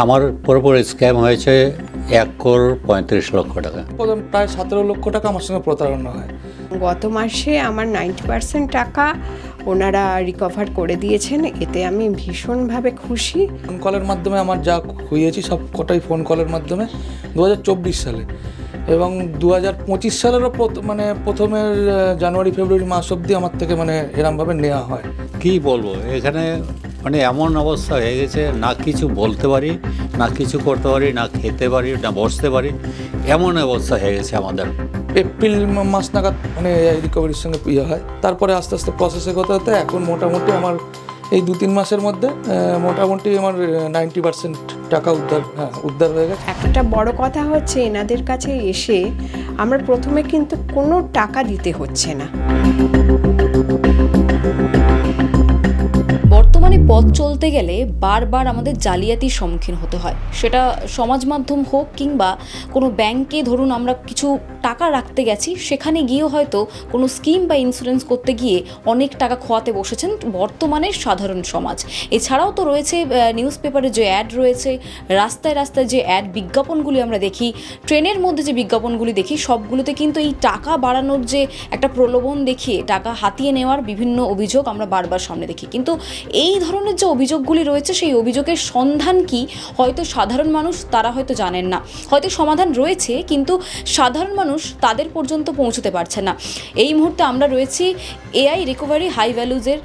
আমার পুরোপুরি স্ক্যাম হয়েছে 1,35,00,000 টাকা। প্রায় 17 লক্ষ টাকা আমার সঙ্গে প্রতারণা হয়। গত মাসে আমার 90% টাকা ওনারা রিকভার করে দিয়েছেন, এতে আমি ভীষণভাবে খুশি। ফোন কলের মাধ্যমে আমার যা হয়েছি সব কটাই ফোন কলের মাধ্যমে 2024 সালে, এবং 2025 সালেরও প্রথমের জানুয়ারি ফেব্রুয়ারি মাস অবধি আমার থেকে এরমভাবে নেওয়া হয়। কি বলবো, এখানে এমন অবস্থা হয়ে গেছে, না কিছু বলতে পারি, না কিছু করতে পারি, না খেতে পারি, না বসতে পারি, এমন অবস্থা হয়ে গেছে আমাদের। এপ্রিল মাস নাগাদ রিকভারির সঙ্গে ইয়ে হয়, তারপরে আস্তে আস্তে প্রসেসে হতে হতে এখন মোটামুটি আমার এই 2-3 মাসের মধ্যে মোটামুটি আমার 90% টাকা উদ্ধার হয়ে গেছে। একটা বড় কথা হচ্ছে, এনাদের কাছে এসে আমরা প্রথমে কিন্তু কোনো টাকা দিতে হচ্ছে না। বর্তমানে পথ চলতে গেলে বারবার আমাদের জালিয়াতির সম্মুখীন হতে হয়, সেটা সমাজ মাধ্যম হোক কিংবা কোনো ব্যাংকে ধরুন আমরা কিছু টাকা রাখতে গেছি, সেখানে গিয়েও হয়তো কোনো স্কিম বা ইন্স্যুরেন্স করতে গিয়ে অনেক টাকা খোয়াতে বসেছেন বর্তমানের সাধারণ সমাজ। এছাড়াও তো রয়েছে নিউজ পেপারে যে অ্যাড রয়েছে, রাস্তায় রাস্তায় যে অ্যাড বিজ্ঞাপনগুলি আমরা দেখি, ট্রেনের মধ্যে যে বিজ্ঞাপনগুলি দেখি, সবগুলোতে কিন্তু এই টাকা বাড়ানোর যে একটা প্রলোভন দেখিয়ে টাকা হাতিয়ে নেওয়ার বিভিন্ন অভিযোগ আমরা বারবার সামনে দেখি। কিন্তু এই ধরনের যে অভিযোগগুলি রয়েছে, সেই অভিযোগের সন্ধান কি হয়তো সাধারণ মানুষ তারা হয়তো জানেন না, হয়তো সমাধান রয়েছে কিন্তু সাধারণ মানুষ তাদের পর্যন্ত পৌঁছতে পারছে না। এই মুহূর্তে আমরা রয়েছি এআই রিকভারি হাই ভ্যালুজের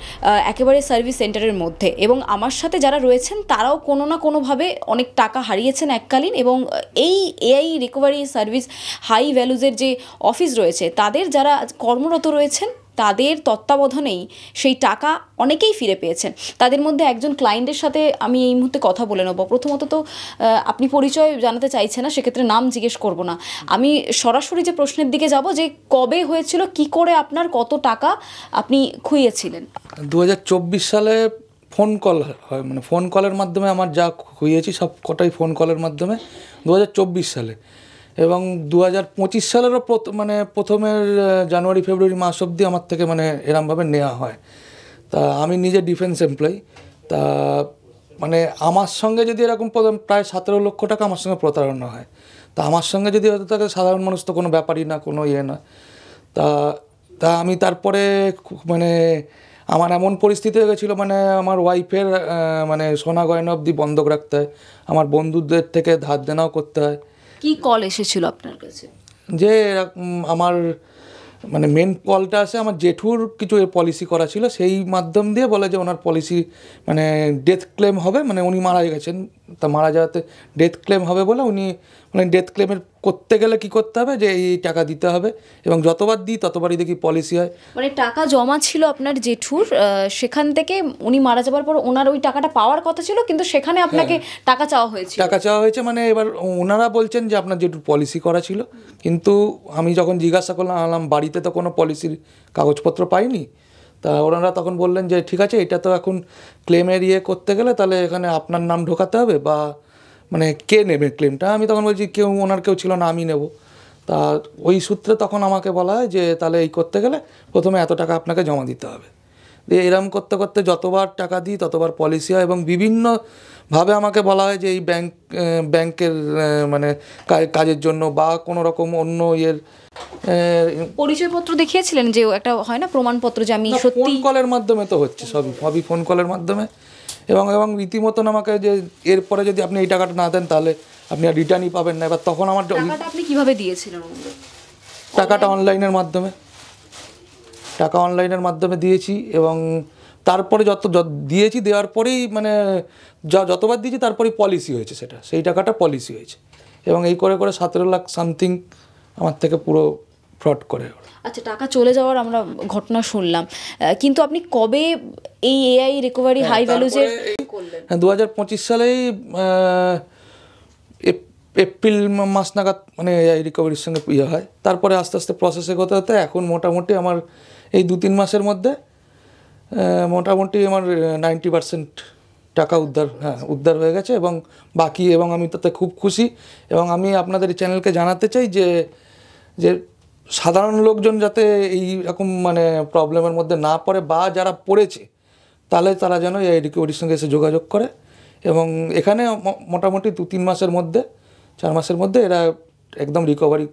একেবারে সার্ভিস সেন্টারের মধ্যে, এবং আমার সাথে যারা রয়েছেন তারাও কোনো না কোনোভাবে অনেক টাকা হারিয়েছেন এককালীন, এবং এই এআই রিকভারি সার্ভিস হাই ভ্যালুজের যে অফিস রয়েছে তাদের যারা কর্মরত রয়েছেন তাদের তত্ত্বাবধানেই সেই টাকা অনেকেই ফিরে পেয়েছেন। তাদের মধ্যে একজন ক্লায়েন্টের সাথে আমি এই মুহূর্তে কথা বলে নেব। প্রথমত তো আপনি পরিচয় জানাতে চাইছেন না, সেক্ষেত্রে নাম জিজ্ঞেস করব না, আমি সরাসরি যে প্রশ্নের দিকে যাব যে কবে হয়েছিল, কি করে আপনার কত টাকা আপনি খুইয়েছিলেন? 2024 সালে ফোন কল হয়, ফোন কলের মাধ্যমে আমার যা হয়েছি সব কটাই ফোন কলের মাধ্যমে 2024 সালে, এবং 2025 সালেরও প্রথমের জানুয়ারি ফেব্রুয়ারি মাস অবধি আমার থেকে এরমভাবে নেওয়া হয়। তা আমি নিজে ডিফেন্স এমপ্লয়ি, তা আমার সঙ্গে যদি এরকম প্রায় 17 লক্ষ টাকা আমার সঙ্গে প্রতারণা হয়, তা আমার সঙ্গে যদি হতে থাকে সাধারণ মানুষ তো কোনো ব্যাপারই না, কোনো ইয়ে নয়। তা আমি তারপরে আমার এমন পরিস্থিতি হয়ে গেছিলো, আমার ওয়াইফের সোনা গয়না অবধি বন্ধক রাখতে হয়, আমার বন্ধুদের থেকে ধার দেনাও করতে হয়। কি কল এসেছিল আপনার কাছে? যে আমার মেন কলটা আসে আমার জেঠুর কিছু পলিসি করা ছিল, সেই মাধ্যম দিয়ে বলে যে ওনার পলিসি ডেথ ক্লেম হবে, উনি মারা গেছেন, তা মারা যাওয়াতে ডেথ ক্লেম হবে বলে উনি ডেথ ক্লেমের করতে গেলে কি করতে হবে, যে এই টাকা দিতে হবে, এবং যতবার দিই ততবারই দেখি পলিসি হয়। টাকা জমা ছিল আপনার জেঠুর, সেখান থেকে উনি মারা যাবার পর ওনার ওই টাকাটা পাওয়ার কথা ছিল, কিন্তু সেখানে আপনাকে টাকা চাওয়া হয়েছে। এবার ওনারা বলছেন যে আপনার জেঠুর পলিসি করা ছিল, কিন্তু আমি যখন জিজ্ঞাসা করলাম বাড়িতে তো কোনো পলিসির কাগজপত্র পাইনি, তা ওনারা তখন বললেন যে ঠিক আছে, এটা তো এখন ক্লেমের করতে গেলে তাহলে এখানে আপনার নাম ঢোকাতে হবে, বা কে নেবে ক্লেমটা। আমি তখন বলছি ওনার কেউ ছিল না, আমি নেব। তা ওই সূত্রে তখন আমাকে বলা হয় যে তাহলে এই করতে গেলে প্রথমে এত টাকা আপনাকে জমা দিতে হবে। দিয়ে এরম করতে করতে যতবার টাকা দিই ততবার পলিসি হয়, এবং বিভিন্নভাবে আমাকে বলা হয় যে এই ব্যাংকের কাজের জন্য বা কোনো রকম অন্য পরিচয়পত্র দেখিয়েছিলেন, যে একটা হয় না প্রমাণপত্র, যে আমি সত্যি। ফোন কলের মাধ্যমে তো হচ্ছে, সবই ফোন কলের মাধ্যমে, এবং রীতিমতন আমাকে যে এরপরে যদি আপনি এই টাকাটা না দেন তাহলে আপনি আর রিটার্নই পাবেন না। এবার তখন আমার টাকাটা আপনি কিভাবে দিয়েছিলেন? টাকা অনলাইনের মাধ্যমে দিয়েছি, এবং তারপরে দিয়েছি, দেওয়ার পরেই যতবার দিয়েছি তারপরেই পলিসি হয়েছে, সেই টাকাটা পলিসি হয়েছে, এবং এই করে 17 লাখ সামথিং আমার থেকে পুরো ফ্রড করে। আচ্ছা, টাকা চলে যাওয়ার আমরা ঘটনা শুনলাম, কিন্তু আপনি কবে এই এআই রিকভারি হাই ভ্যালুজের করলেন? 2025 সালেই এপ্রিল মাস নাগাদ এআই রিকভারির সঙ্গে ইয়ে হয়, তারপরে আস্তে আস্তে প্রসেসে হতে হতে এখন মোটামুটি আমার এই 2-3 মাসের মধ্যে মোটামুটি আমার 90% টাকা উদ্ধার হয়ে গেছে, এবং বাকি, এবং আমি তাতে খুব খুশি। এবং আমি আপনাদের এই চ্যানেলকে জানাতে চাই যে সাধারণ লোকজন যাতে এই রকম প্রবলেমের মধ্যে না পড়ে, বা যারা পড়েছে তাহলে তারা যেন এই রিকভারির সঙ্গে এসে যোগাযোগ করে, এবং এখানে মোটামুটি 2-3 মাসের মধ্যে 4 মাসের মধ্যে এরা একদম রিকভারি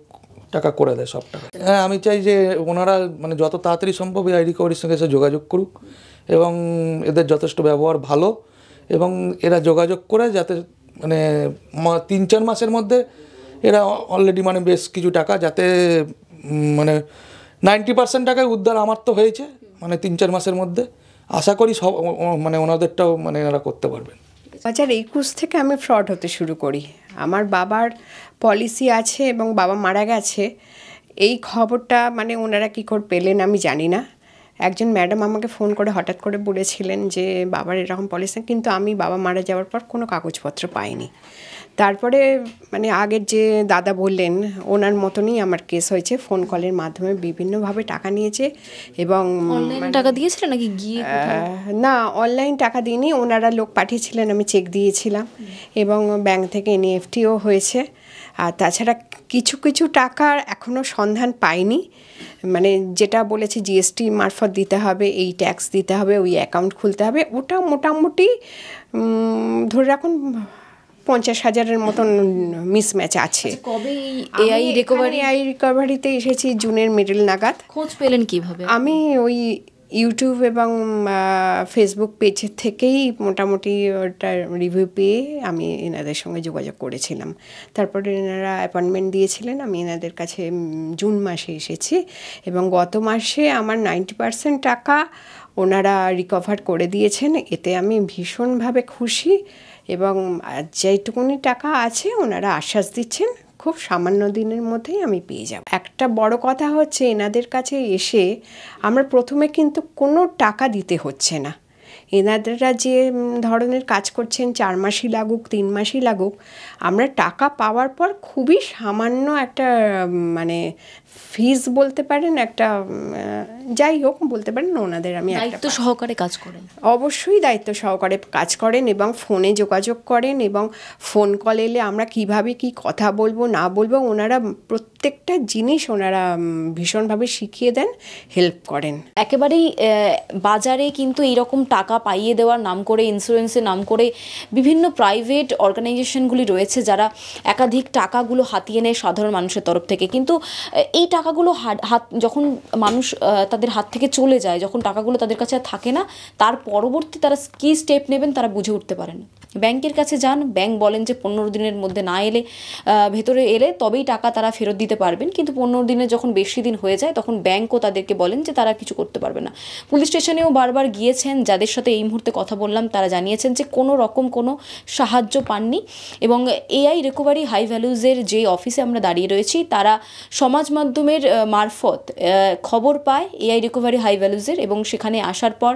টাকা করে দেয় সব টাকা। হ্যাঁ, আমি চাই যে ওনারা মানে যত তাড়াতাড়ি সম্ভব এই রিকভারির সঙ্গে এসে যোগাযোগ করুক এবং এদের যথেষ্ট ব্যবহার ভালো এবং এরা যোগাযোগ করে যাতে মানে 3-4 মাসের মধ্যে এরা অলরেডি মানে বেশ কিছু টাকা যাতে মানে 90% টাকায় উদ্ধার আমার তো হয়েছে মানে 3-4 মাসের মধ্যে। আশা করি সব মানে ওনাদেরটাও মানে এনারা করতে পারবেন। 2021 থেকে আমি ফ্রড হতে শুরু করি। আমার বাবার পলিসি আছে এবং বাবা মারা গেছে, এই খবরটা মানে ওনারা কী করে পেলেন আমি জানি না। একজন ম্যাডাম আমাকে ফোন করে হঠাৎ করে বলেছিলেন যে বাবার এরকম পলিসি, কিন্তু আমি বাবা মারা যাওয়ার পর কোনো কাগজপত্র পাইনি। তারপরে মানে আগের যে দাদা বললেন ওনার মতনই আমার কেস হয়েছে, ফোন কলের মাধ্যমে বিভিন্নভাবে টাকা নিয়েছে এবং টাকা দিয়েছিলেন নাকি গিয়ে? না, অনলাইন টাকা দিইনি, ওনারা লোক পাঠিয়েছিলেন, আমি চেক দিয়েছিলাম এবং ব্যাংক থেকে NEFTও হয়েছে। আর তাছাড়া কিছু কিছু টাকার এখনও সন্ধান পাইনি, মানে যেটা বলেছে GST মারফত দিতে হবে, এই ট্যাক্স দিতে হবে, ওই অ্যাকাউন্ট খুলতে হবে, ওটা মোটামুটি ধরে রাখুন 50,000-এর মতন মিসম্যাচ আছে। কবে এই AI রিকভারিতে এসেছি জুনের মিডল নাগাদ। খোঁজ পেলেন কিভাবে? আমি ওই ইউটিউব এবং ফেসবুক পেজ থেকেই মোটামুটি ওটা রিভিউ পেয়ে আমি এনাদের সঙ্গে যোগাযোগ করেছিলাম। তারপরে এনারা অ্যাপয়েন্টমেন্ট দিয়েছিলেন, আমি এনাদের কাছে জুন মাসে এসেছি এবং গত মাসে আমার 90% টাকা ওনারা রিকভার করে দিয়েছেন। এতে আমি ভীষণভাবে খুশি এবং যেটুকুনি টাকা আছে ওনারা আশ্বাস দিচ্ছেন খুব সামান্য দিনের মধ্যেই আমি পেয়ে যাব। একটা বড় কথা হচ্ছে এনাদের কাছে এসে আমরা প্রথমে কিন্তু কোনো টাকা দিতে হচ্ছে না। এনাদেরা যে ধরনের কাজ করছেন 4 মাসই লাগুক 3 মাসই লাগুক, আমরা টাকা পাওয়ার পর খুবই সামান্য একটা মানে ফিজ বলতে পারেন, একটা যাই হোক বলতে পারেন, ওনাদের আমি দায়িত্ব সহকারে কাজ করেন। অবশ্যই দায়িত্ব সহকারে কাজ করেন এবং ফোনে যোগাযোগ করেন এবং ফোন কল এলে আমরা কিভাবে কি কথা বলবো না বলবো ওনারা প্রত্যেকটা জিনিস ওনারা ভীষণভাবে শিখিয়ে দেন, হেল্প করেন। একেবারেই বাজারে কিন্তু এইরকম টাকা পাইয়ে দেওয়ার নাম করে, ইন্স্যুরেন্সের নাম করে বিভিন্ন প্রাইভেট অর্গানাইজেশনগুলি রয়েছে যারা একাধিক টাকাগুলো হাতিয়ে নেয় সাধারণ মানুষের তরফ থেকে। কিন্তু এই টাকাগুলো যখন মানুষ তাদের হাত থেকে চলে যায়, যখন টাকাগুলো তাদের কাছে আর থাকে না, তার পরবর্তী তারা কী স্টেপ নেবেন তারা বুঝে উঠতে পারেন। ব্যাংকের কাছে যান, ব্যাংক বলেন যে 15 দিনের মধ্যে না এলে, ভেতরে এলে তবেই টাকা তারা ফেরত দিতে পারবেন। কিন্তু 15 দিনের যখন বেশি দিন হয়ে যায় তখন ব্যাংকও তাদেরকে বলেন যে তারা কিছু করতে পারবে না। পুলিশ স্টেশনেও বারবার গিয়েছেন, যাদের সাথে এই মুহূর্তে কথা বললাম তারা জানিয়েছেন যে কোনো রকম কোনো সাহায্য পাননি। এবং AI রিকভারি হাই ভ্যালুজের যে অফিসে আমরা দাঁড়িয়ে রয়েছি, তারা সমাজ মাধ্যমের মারফত খবর পায় AI রিকভারি হাই ভ্যালুজের এবং সেখানে আসার পর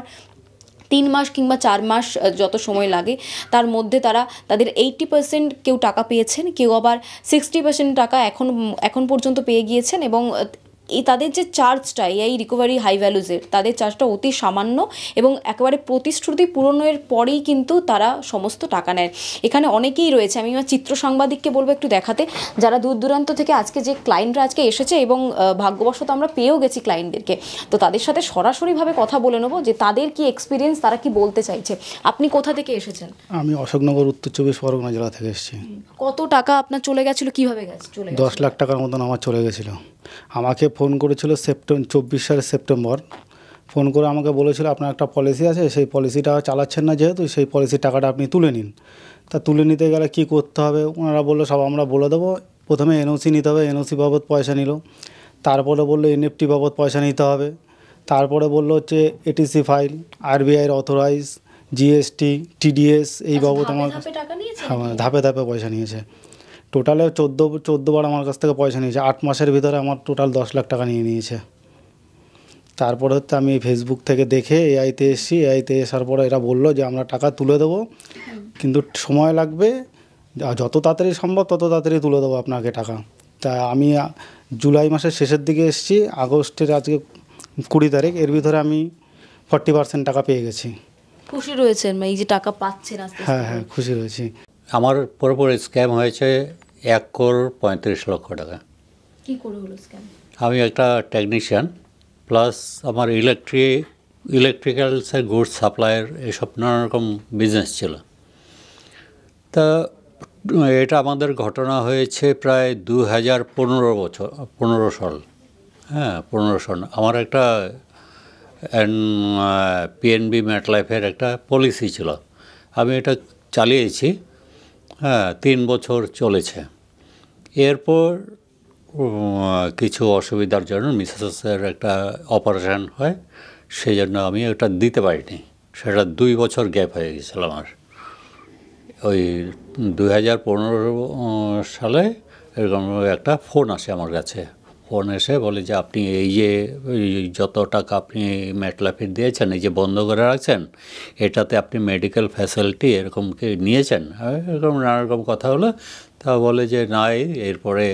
3 মাস কিংবা 4 মাস যত সময় লাগে তার মধ্যে তারা তাদের 80% কেউ টাকা পেয়েছেন, কেউ আবার 60% টাকা এখন পর্যন্ত পেয়ে গিয়েছেন। এবং এই তাদের যে চার্জটা এই রিকভারি হাই ভ্যালুজের, তাদের চার্জটা অতি সামান্য এবং একেবারে প্রতিশ্রুতি পূরণের পরেই কিন্তু তারা সমস্ত টাকা নেয়। এখানে অনেকেই রয়েছে, আমি আমার চিত্র সাংবাদিককে বলবো একটু দেখাতে, যারা দূর দূরান্ত থেকে আজকে যে ক্লায়েন্টরা আজকে এসেছে এবং ভাগ্যবশত আমরা পেয়েও গেছি ক্লায়েন্টদেরকে, তো তাদের সাথে সরাসরিভাবে কথা বলে নেবো যে তাদের কি এক্সপিরিয়েন্স, তারা কি বলতে চাইছে। আপনি কোথা থেকে এসেছেন? আমি অশোকনগর উত্তর 24 পরগনা জেলা থেকে এসেছি। কত টাকা আপনার চলে গেছিলো, কীভাবে চলে গেছে? 10 লাখ টাকার মতন আমার চলে গেছিলো। আমাকে ফোন করেছিল 24 সালের সেপ্টেম্বর, ফোন করে আমাকে বলেছিল আপনার একটা পলিসি আছে, সেই পলিসিটা চালাচ্ছেন না যেহেতু, সেই পলিসির টাকাটা আপনি তুলে নিন। তা তুলে নিতে গেলে কী করতে হবে ওনারা বললো সব আমরা বলে দেবো। প্রথমে NOC নিতে হবে, NOC বাবদ পয়সা নিল। তারপরে বললো NFT বাবদ পয়সা নিতে হবে। তারপরে বললো হচ্ছে ATC file, RBI authorise, GST, TDS এই বাবদ আমার ধাপে ধাপে পয়সা নিয়েছে। টোটালে 14 বার আমার কাছ থেকে পয়সা নিয়েছে। 8 মাসের ভিতরে আমার টোটাল 10 লাখ টাকা নিয়ে নিয়েছে। তারপরে হচ্ছে আমি ফেসবুক থেকে দেখে AI-তে এসেছি। AI-তে আসার পরে এরা বললো যে আমরা টাকা তুলে দেবো, কিন্তু সময় লাগবে, যত তাড়াতাড়ি সম্ভব তত তাড়াতাড়ি তুলে দেবো আপনাকে টাকা। তা আমি জুলাই মাসের শেষের দিকে এসেছি, আগস্টের আজকে 20 তারিখ, এর ভিতরে আমি 40% টাকা পেয়ে গেছি। খুশি রয়েছেন এই যে টাকা পাচ্ছেন? হ্যাঁ হ্যাঁ, খুশি রয়েছি। আমার পুরোপুরি স্ক্যাম হয়েছে 1,35,00,000 টাকা। কী করে হলো স্ক্যাম? আমি একটা টেকনিশিয়ান, প্লাস আমার ইলেকট্রিক্যালসের গুডস সাপ্লাইয়ের এসব নানা রকম বিজনেস ছিল। তা এটা আমাদের ঘটনা হয়েছে প্রায় 2015 সাল। হ্যাঁ, 15 সাল। আমার একটা পিএনবি ম্যাটলাইফের একটা পলিসি ছিল, আমি এটা চালিয়েছি। হ্যাঁ, 3 বছর চলেছে। এরপর কিছু অসুবিধার জন্য মিসেসের একটা অপারেশন হয়, সেই জন্য আমি ওটা দিতে পারিনি। সেটা 2 বছর গ্যাপ হয়ে গেছিল আমার। ওই 2015 সালে এরকম একটা ফোন আসে আমার কাছে। ফোন এসে বলে যে আপনি এই যে যত টাকা আপনি ম্যাটলাইফে দিয়েছেন, এই যে বন্ধ করে রাখছেন, এটাতে আপনি মেডিকেল ফ্যাসিলিটি এরকম কি নিয়েছেন? এরকম নানা রকম কথা হলো। তা বলে যে না, এরপরে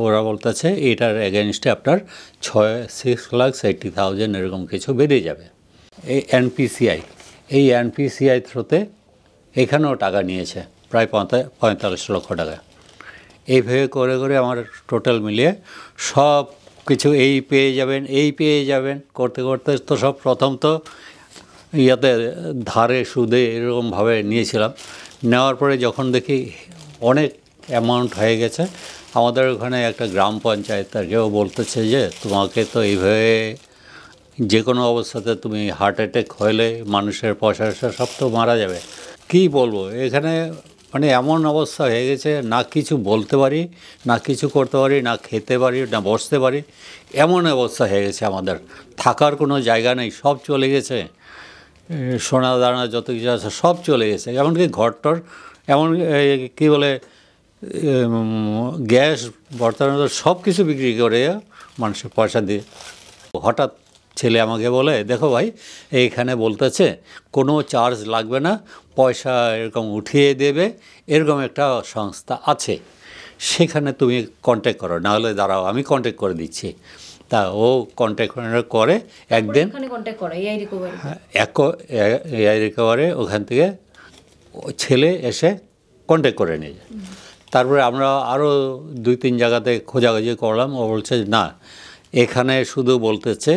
ওরা বলতেছে এটার এগেনস্টে আপনার 6,80,000 এরকম কিছু বেরিয়ে যাবে। এই এনপিসিআই, এই এনপিসিআই থ্রুতে এখানেও টাকা নিয়েছে প্রায় 45 লক্ষ টাকা। এইভাবে করে করে আমার টোটাল মিলিয়ে সব কিছু এই পেয়ে যাবেন করতে করতে তো সব প্রথম তো ইয়াতে ধারে সুদে এরকমভাবে নিয়েছিলাম। নেওয়ার পরে যখন দেখি অনেক অ্যামাউন্ট হয়ে গেছে, আমাদের ওখানে একটা গ্রাম পঞ্চায়েত কেউ বলতেছে যে তোমাকে তো এইভাবে যে কোনো অবস্থাতে তুমি হার্ট অ্যাটাক হলে মানুষের পয়সা সব তো মারা যাবে। কী বলবো, এখানে মানে এমন অবস্থা হয়ে গেছে, না কিছু বলতে পারি, না কিছু করতে পারি, না খেতে পারি, না বসতে পারি, এমন অবস্থা হয়ে গেছে। আমাদের থাকার কোনো জায়গা নেই, সব চলে গেছে। সোনা দানা যত কিছু আছে সব চলে গেছে, এমনকি ঘরটর, এমন কী বলে গ্যাস বর্তমানে সব কিছু বিক্রি করে মানুষের পয়সা দিয়ে। হঠাৎ ছেলে আমাকে বলে, দেখো ভাই, এইখানে বলতেছে কোনো চার্জ লাগবে না, পয়সা এরকম উঠিয়ে দেবে, এরকম একটা সংস্থা আছে, সেখানে তুমি কন্ট্যাক্ট করো, নাহলে দাঁড়াও আমি কন্ট্যাক্ট করে দিচ্ছি। তা ও কন্ট্যাক্ট করে একদিন এআই রিকভারি ওখান থেকে ছেলে এসে কন্ট্যাক্ট করে নিয়ে যায়। তারপরে আমরা আরও 2-3 জায়গাতে খোঁজাখুঁজি করলাম। ও বলছে না, এখানে শুধু বলতেছে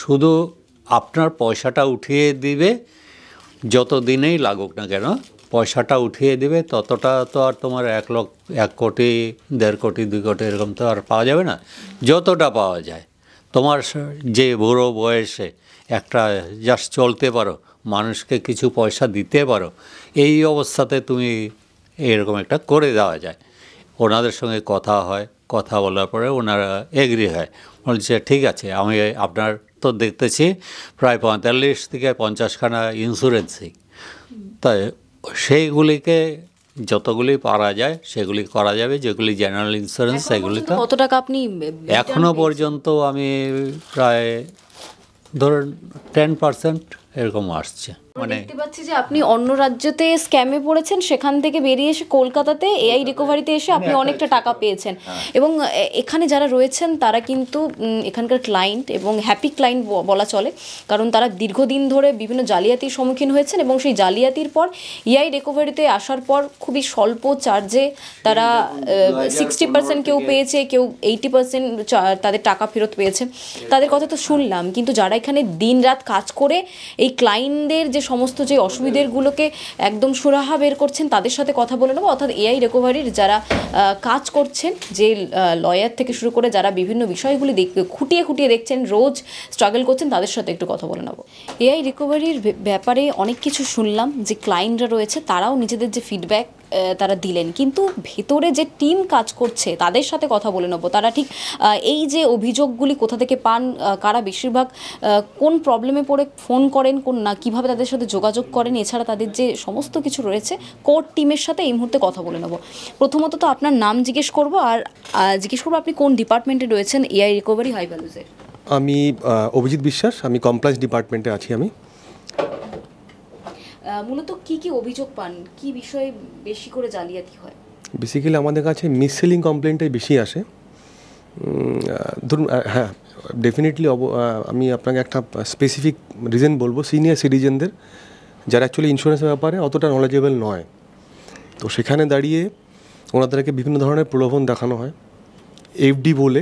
শুধু আপনার পয়সাটা উঠিয়ে দিবে, যত দিনেই লাগুক না কেন পয়সাটা উঠিয়ে দিবে, ততটা তো আর তোমার 1 কোটি 1.5 কোটি 2 কোটি এরকম তো আর পাওয়া যাবে না, যতটা পাওয়া যায়। তোমার যে বুড়ো বয়সে একটা জাস্ট চলতে পারো, মানুষকে কিছু পয়সা দিতে পারো, এই অবস্থাতে তুমি এরকম একটা করে দেওয়া যায়। ওনাদের সঙ্গে কথা হয়, কথা বলার পরে ওনারা এগ্রি হয়, বলছে ঠিক আছে, আমি আপনার তো দেখতেছি প্রায় 45 থেকে 50খানা ইন্স্যুরেন্সই, তাই সেইগুলিকে যতগুলি পারা যায় সেগুলি করা যাবে, যেগুলি জেনারেল ইন্স্যুরেন্স সেগুলি তো কত টাকা আপনি এখনও পর্যন্ত আমি প্রায় ধরুন 10% এরকম আসছে। মানে দেখতে পাচ্ছি যে আপনি অন্য রাজ্যতে স্ক্যামে পড়েছেন, সেখান থেকে বেরিয়ে এসে কলকাতাতে এআই রিকভারিতে এসে আপনি অনেকটা টাকা পেয়েছেন। এবং এখানে যারা রয়েছেন তারা কিন্তু এখানকার ক্লায়েন্ট এবং হ্যাপি ক্লায়েন্ট বলা চলে, কারণ তারা দীর্ঘদিন ধরে বিভিন্ন জালিয়াতির সম্মুখীন হয়েছেন এবং সেই জালিয়াতির পর এআই রিকভারিতে আসার পর খুবই স্বল্প চার্জে তারা 60% কেউ পেয়েছে, কেউ 80% তাদের টাকা ফেরত পেয়েছে। তাদের কথা তো শুনলাম, কিন্তু যারা এখানে দিন রাত কাজ করে এই ক্লায়েন্টদের যে সমস্ত যে অসুবিধাগুলোকে একদম সুরাহা বের করছেন, তাদের সাথে কথা বলে নেবো। অর্থাৎ এআই রিকভারির যারা কাজ করছেন, যে লয়ার থেকে শুরু করে যারা বিভিন্ন বিষয়গুলি খুঁটিয়ে খুঁটিয়ে দেখছেন, রোজ স্ট্রাগল করছেন, তাদের সাথে একটু কথা বলে নেবো। এআই রিকভারির ব্যাপারে অনেক কিছু শুনলাম, যে ক্লায়েন্টরা রয়েছে তারাও নিজেদের যে ফিডব্যাক তারা দিলেন, কিন্তু ভেতরে যে টিম কাজ করছে তাদের সাথে কথা বলে নেবো। তারা ঠিক এই যে অভিযোগগুলি কোথা থেকে পান, কারা বেশিরভাগ কোন প্রবলেমে পড়ে ফোন করেন, কোন না কীভাবে তাদের সাথে যোগাযোগ করেন, এছাড়া তাদের যে সমস্ত কিছু রয়েছে কোর টিমের সাথে এই মুহূর্তে কথা বলে নেবো। প্রথমত তো আপনার নাম জিজ্ঞেস করবো, আর জিজ্ঞেস করবো আপনি কোন ডিপার্টমেন্টে রয়েছেন এআই রিকভারি হাই ভ্যালুজে? আমি অভিজিৎ বিশ্বাস, আমি কমপ্লায়েন্স ডিপার্টমেন্টে আছি। আমি মূলত কি কি অভিযোগ পান, কি বিষয়ে বেশি করে জালিয়াতি হয়? বেসিক্যালি আমাদের কাছে মিসসেলিং কমপ্লেনটাই বেশি আসে। ধরুন, হ্যাঁ, ডেফিনেটলি আমি আপনাকে একটা স্পেসিফিক রিজন বলবো। সিনিয়র সিটিজেনদের যারা অ্যাকচুয়ালি ইন্স্যুরেন্সের ব্যাপারে অতটা নলেজেবল নয়, তো সেখানে দাঁড়িয়ে ওনাদেরকে বিভিন্ন ধরনের প্রলোভন দেখানো হয়। এফডি বলে,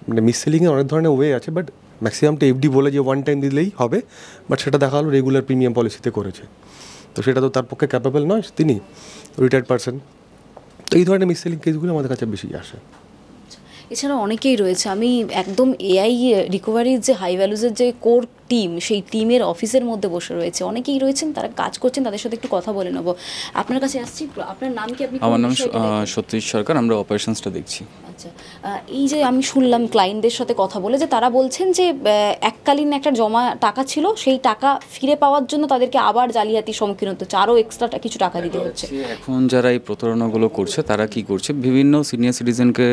মানে মিসসেলিংয়ে অনেক ধরনের ওয়ে আছে, বাট ম্যাক্সিমামটা এফডি বলে যে ওয়ান টাইম দিলেই হবে, বাট সেটা দেখা হলো রেগুলার প্রিমিয়াম পলিসিতে করেছে। তো সেটা তো তার পক্ষে ক্যাপেবল নয়, তিনি রিটায়ার্ড পারসন। তো এই ধরনের মিসসেলিং কেসগুলো আমাদের কাছে বেশি আসে। এছাড়া অনেকেই রয়েছে, আমি একদম এআই রিকভারির যে হাই ভ্যালুজের যে কোর টিম, সেই টিমের অফিসের মধ্যে বসে রয়েছে, অনেকেই রয়েছেন, তারা কাজ করছেন, তাদের সাথে একটু কথা বলে নেবো। আপনার কাছে আসছি, আপনার নাম কি? আপনি? আমার নাম সতীশ সরকার, আমরা অপারেশনসটা দেখছি। আচ্ছা, এই যে আমি শুনলাম ক্লায়েন্টদের সাথে কথা বলে যে তারা বলছেন যে এককালীন একটা জমা টাকা ছিল, সেই টাকা ফিরে পাওয়ার জন্য তাদেরকে আবার জালিয়াতির সম্মুখীন হতে হচ্ছে, আরও এক্সট্রা কিছু টাকা দিতে হচ্ছে। এখন যারা এই প্রতারণাগুলো করছে তারা কি করছে, বিভিন্ন সিনিয়র সিটিজেনকে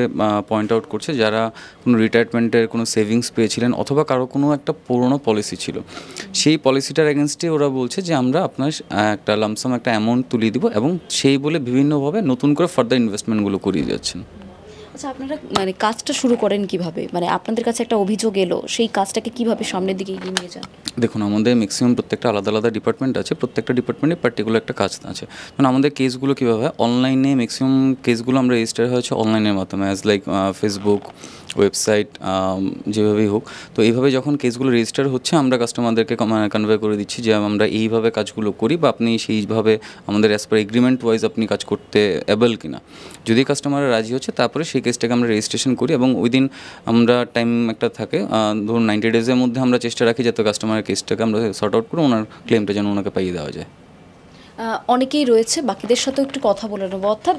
পয়েন্ট আউট করছে যারা কোনো রিটায়ারমেন্টের কোনো সেভিংস পেয়েছিলেন অথবা কারো কোনো একটা পুরনো পলিসি ছিল, সেই পলিসিটার এগেনস্টে ওরা বলছে যে আমরা আপনার একটা লামসাম একটা অ্যামাউন্ট তুলিয়ে দিব, এবং সেই বলে বিভিন্নভাবে নতুন করে ফার্দার ইনভেস্টমেন্টগুলো করিয়ে যাচ্ছেন। আচ্ছা, আপনারা মানে কাজটা শুরু করেন কিভাবে? মানে আপনাদের কাছে একটা অভিযোগ এলো, সেই কাজটাকে কিভাবে সামনের দিকে এগিয়ে নিয়ে যান? দেখুন, আমাদের ম্যাক্সিমাম প্রত্যেকটা আলাদা আলাদা ডিপার্টমেন্ট আছে, প্রত্যেকটা ডিপার্টমেন্টে পার্টিকুলার একটা কাজ আছে। মানে আমাদের কেসগুলো কীভাবে অনলাইনে, ম্যাক্সিমাম কেসগুলো আমরা রেজিস্টার হয়েছে অনলাইনের মাধ্যমে, অ্যাজ লাইক ফেসবুক, ওয়েবসাইট, যেভাবেই হোক। তো এইভাবে যখন কেসগুলো রেজিস্টার হচ্ছে আমরা কাস্টমারদেরকে কনভে করে দিচ্ছি যে আমরা এইভাবে কাজগুলো করি, বা আপনি সেইভাবে আমাদের অ্যাজ পার এগ্রিমেন্ট ওয়াইজ আপনি কাজ করতে অ্যাবল কিনা। যদি কাস্টমাররা রাজি হচ্ছে তারপরে সেই কেসটাকে আমরা রেজিস্ট্রেশন করি, এবং উইদিন আমরা টাইম একটা থাকে, ধরুন 90 ডেজের মধ্যে আমরা চেষ্টা রাখি যাতে কাস্টমারের কেসটাকে আমরা সর্ট আউট করে ওনার ক্লেমটা যেন ওনাকে পাইয়ে দেওয়া যায়। অনেকেই রয়েছে, বাকিদের সাথেও একটু কথা বলে নেবো। অর্থাৎ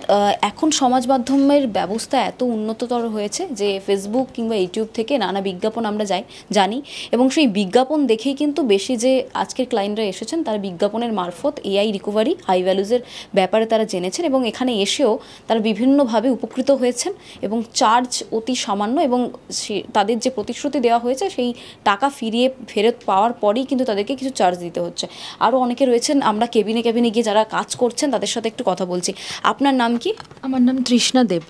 এখন সমাজ মাধ্যমের ব্যবস্থা এত উন্নততর হয়েছে যে ফেসবুক কিংবা ইউটিউব থেকে নানা বিজ্ঞাপন আমরা জানি, এবং সেই বিজ্ঞাপন দেখেই কিন্তু বেশি যে আজকের ক্লায়েন্টরা এসেছেন তারা বিজ্ঞাপনের মারফত এআই রিকভারি হাই ভ্যালুজের ব্যাপারে তারা জেনেছেন, এবং এখানে এসেও তারা বিভিন্নভাবে উপকৃত হয়েছেন, এবং চার্জ অতি সামান্য, এবং তাদের যে প্রতিশ্রুতি দেওয়া হয়েছে সেই টাকা ফেরত পাওয়ার পরেই কিন্তু তাদেরকে কিছু চার্জ দিতে হচ্ছে। আরও অনেকে রয়েছেন, আমরা কেবিনে গিয়ে যারা কাজ করছেন তাদের সাথে একটু কথা বলছি। আপনার নাম কি? আমার নাম তৃষ্ণা দেব।